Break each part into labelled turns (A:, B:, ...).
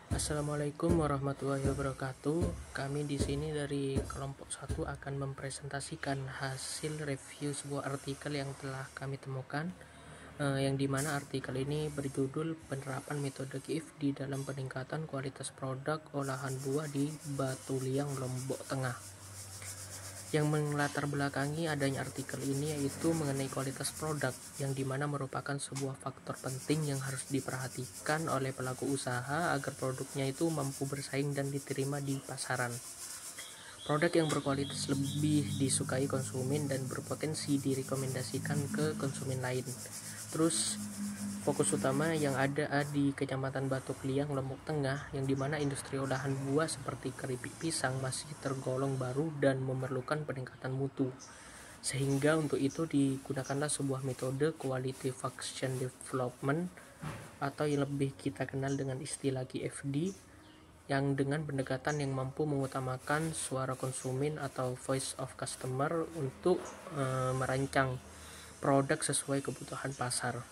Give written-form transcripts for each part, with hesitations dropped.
A: Assalamualaikum warahmatullahi wabarakatuh. Kami di sini dari kelompok 1 akan mempresentasikan hasil review sebuah artikel yang telah kami temukan, yang dimana artikel ini berjudul penerapan metode GIFD dalam peningkatan kualitas produk olahan buah di Batu Liang, Lombok Tengah. Yang melatar belakangi adanya artikel ini yaitu mengenai kualitas produk, yang dimana merupakan sebuah faktor penting yang harus diperhatikan oleh pelaku usaha agar produknya itu mampu bersaing dan diterima di pasaran. Produk yang berkualitas lebih disukai konsumen dan berpotensi direkomendasikan ke konsumen lain. Terus fokus utama yang ada di Kecamatan Batu Liang, Lombok Tengah, yang dimana industri olahan buah seperti keripik pisang masih tergolong baru dan memerlukan peningkatan mutu. Sehingga untuk itu digunakanlah sebuah metode Quality Function Development atau yang lebih kita kenal dengan istilah QFD, yang dengan pendekatan yang mampu mengutamakan suara konsumen atau voice of customer untuk merancang produk sesuai kebutuhan pasar.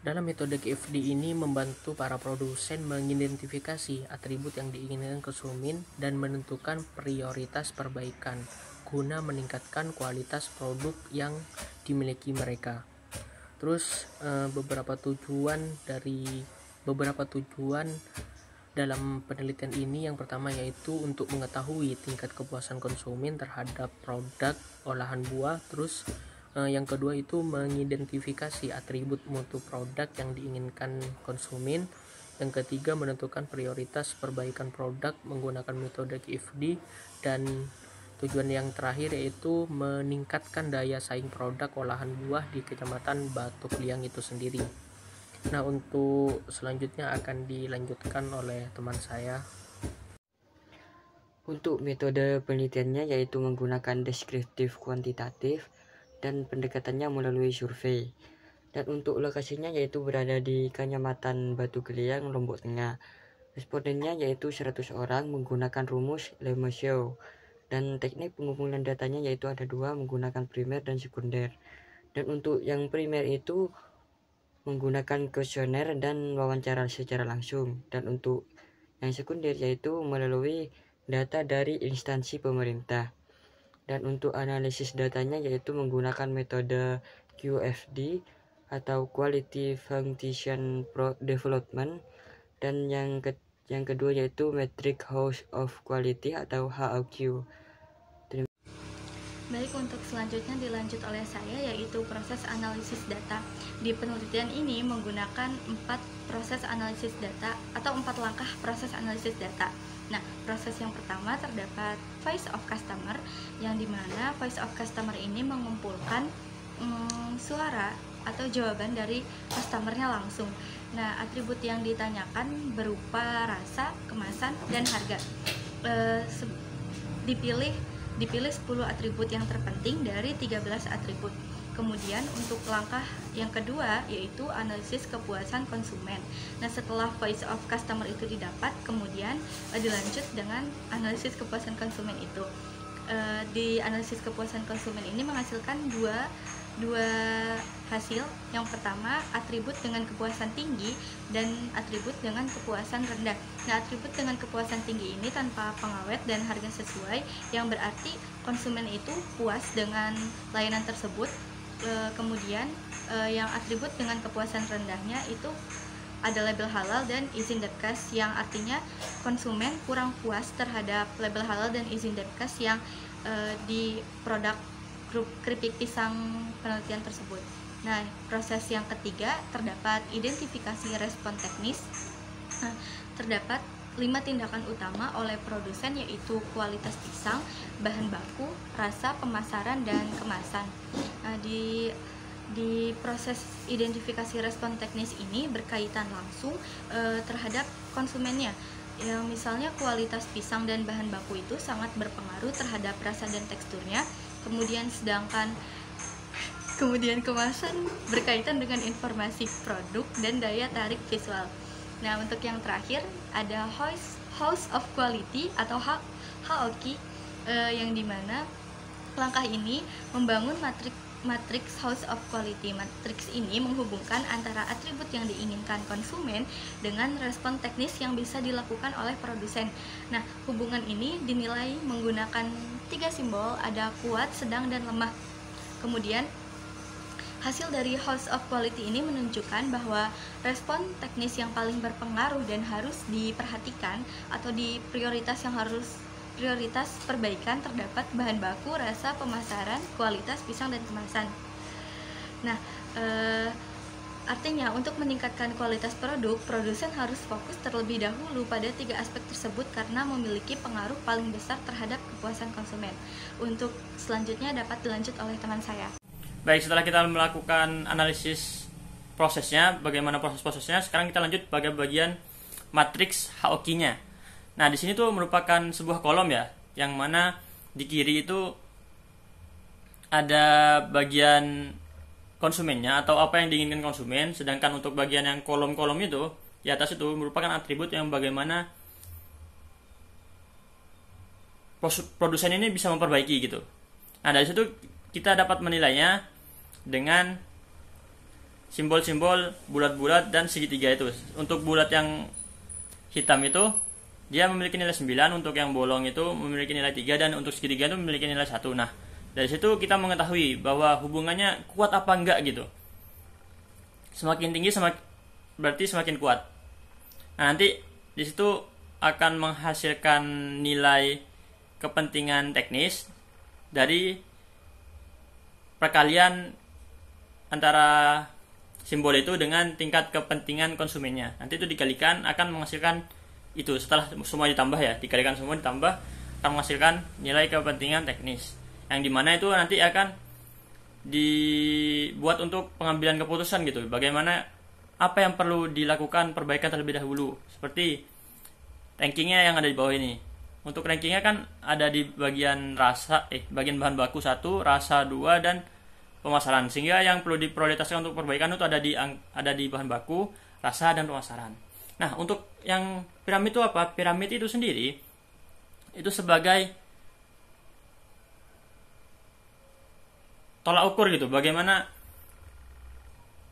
A: Dalam metode QFD ini membantu para produsen mengidentifikasi atribut yang diinginkan konsumen dan menentukan prioritas perbaikan guna meningkatkan kualitas produk yang dimiliki mereka. Terus beberapa tujuan dalam penelitian ini, yang pertama yaitu untuk mengetahui tingkat kepuasan konsumen terhadap produk olahan buah. Terus yang kedua itu mengidentifikasi atribut mutu produk yang diinginkan konsumen. Yang ketiga menentukan prioritas perbaikan produk menggunakan metode QFD. Dan tujuan yang terakhir yaitu meningkatkan daya saing produk olahan buah di Kecamatan Batu Liang itu sendiri. Nah, untuk selanjutnya akan dilanjutkan oleh teman saya.
B: Untuk metode penelitiannya yaitu menggunakan deskriptif kuantitatif dan pendekatannya melalui survei. Dan untuk lokasinya yaitu berada di Kecamatan Batu Liang, Lombok Tengah. Respondennya yaitu 100 orang menggunakan rumus Lemaisieu. Dan teknik pengumpulan datanya yaitu ada dua, menggunakan primer dan sekunder. Dan untuk yang primer itu menggunakan kuesioner dan wawancara secara langsung. Dan untuk yang sekunder yaitu melalui data dari instansi pemerintah. Dan untuk analisis datanya yaitu menggunakan metode QFD atau Quality Function Development. Dan yang kedua yaitu Metric House of Quality atau HOQ.
C: Baik, untuk selanjutnya dilanjut oleh saya yaitu proses analisis data. Di penelitian ini menggunakan 4 proses analisis data atau 4 langkah proses analisis data. Nah, proses yang pertama terdapat voice of customer, yang dimana voice of customer ini mengumpulkan suara atau jawaban dari customernya langsung. Nah, atribut yang ditanyakan berupa rasa, kemasan, dan harga. Dipilih 10 atribut yang terpenting dari 13 atribut. Kemudian untuk langkah yang kedua yaitu analisis kepuasan konsumen. Nah, setelah voice of customer itu didapat, kemudian dilanjut dengan analisis kepuasan konsumen itu. Di analisis kepuasan konsumen ini menghasilkan dua hasil. Yang pertama, atribut dengan kepuasan tinggi dan atribut dengan kepuasan rendah. Nah, atribut dengan kepuasan tinggi ini tanpa pengawet dan harga sesuai, yang berarti konsumen itu puas dengan layanan tersebut. Kemudian yang atribut dengan kepuasan rendahnya itu ada label halal dan izin Depkes, yang artinya konsumen kurang puas terhadap label halal dan izin Depkes yang di produk grup keripik pisang penelitian tersebut. Nah, proses yang ketiga terdapat identifikasi respon teknis. Nah, terdapat 5 tindakan utama oleh produsen yaitu kualitas pisang, bahan baku, rasa, pemasaran, dan kemasan. Nah, di proses identifikasi respon teknis ini berkaitan langsung terhadap konsumennya. Yang misalnya kualitas pisang dan bahan baku itu sangat berpengaruh terhadap rasa dan teksturnya. Kemudian kemasan berkaitan dengan informasi produk dan daya tarik visual. Nah, untuk yang terakhir ada House of Quality atau HOQ, yang dimana langkah ini membangun matriks House of Quality. Matriks ini menghubungkan antara atribut yang diinginkan konsumen dengan respon teknis yang bisa dilakukan oleh produsen. Nah, hubungan ini dinilai menggunakan 3 simbol, ada kuat, sedang, dan lemah. Kemudian hasil dari House of Quality ini menunjukkan bahwa respon teknis yang paling berpengaruh dan harus diperhatikan atau di prioritas perbaikan terdapat bahan baku, rasa, pemasaran, kualitas pisang, dan kemasan. Nah, artinya untuk meningkatkan kualitas produk, produsen harus fokus terlebih dahulu pada 3 aspek tersebut karena memiliki pengaruh paling besar terhadap kepuasan konsumen. Untuk selanjutnya dapat dilanjut oleh teman saya.
D: Baik, setelah kita melakukan analisis prosesnya, bagaimana proses-prosesnya, sekarang kita lanjut pada bagian matriks HOQ-nya. Nah, di sini tuh merupakan sebuah kolom ya, yang mana di kiri itu ada bagian konsumennya atau apa yang diinginkan konsumen, sedangkan untuk bagian yang kolom-kolom itu di atas itu merupakan atribut yang bagaimana produsen ini bisa memperbaiki gitu. Nah, dari situ kita dapat menilainya dengan simbol-simbol bulat-bulat dan segitiga itu. Untuk bulat yang hitam itu dia memiliki nilai 9, untuk yang bolong itu memiliki nilai 3, dan untuk segitiga itu memiliki nilai 1. Nah, dari situ kita mengetahui bahwa hubungannya kuat apa enggak gitu. Semakin tinggi berarti semakin kuat. Nah, nanti di situ akan menghasilkan nilai kepentingan teknis dari perkalian antara simbol itu dengan tingkat kepentingan konsumennya. Nanti itu dikalikan akan menghasilkan itu, setelah semua ditambah ya, dikalikan semua ditambah akan menghasilkan nilai kepentingan teknis, yang dimana itu nanti akan dibuat untuk pengambilan keputusan gitu, bagaimana apa yang perlu dilakukan perbaikan terlebih dahulu, seperti rankingnya yang ada di bawah ini. Untuk rankingnya kan ada di bagian bagian bahan baku 1, rasa 2, dan pemasaran, sehingga yang perlu diprioritaskan untuk perbaikan itu ada di bahan baku, rasa, dan pemasaran. Nah, untuk yang piramid itu apa? Piramid itu sendiri itu sebagai tolak ukur gitu, bagaimana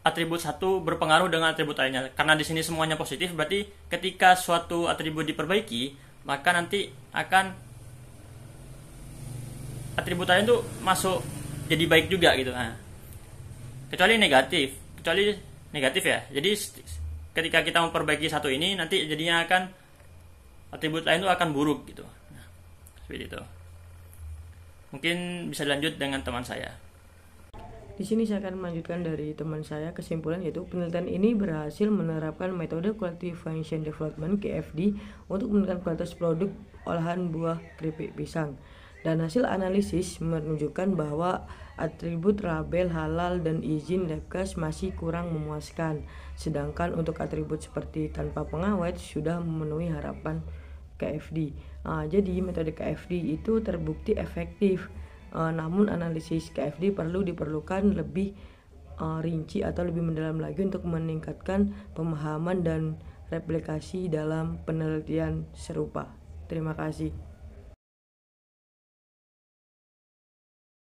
D: atribut satu berpengaruh dengan atribut lainnya. Karena di sini semuanya positif, berarti ketika suatu atribut diperbaiki, maka nanti akan atribut lain itu masuk jadi baik juga gitu. Nah, kecuali negatif ya. Jadi ketika kita memperbaiki satu ini, nanti jadinya akan atribut lain itu akan buruk gitu. Nah, seperti itu. Mungkin bisa dilanjut dengan teman saya.
E: Di sini saya akan melanjutkan dari teman saya. Kesimpulan yaitu penelitian ini berhasil menerapkan metode Quality Function Development (QFD) untuk meningkatkan kualitas produk olahan buah keripik pisang. Dan hasil analisis menunjukkan bahwa atribut label halal dan izin Labkas masih kurang memuaskan, sedangkan untuk atribut seperti tanpa pengawet sudah memenuhi harapan QFD. Jadi metode QFD itu terbukti efektif, namun analisis QFD diperlukan lebih rinci atau lebih mendalam lagi untuk meningkatkan pemahaman dan replikasi dalam penelitian serupa. Terima kasih.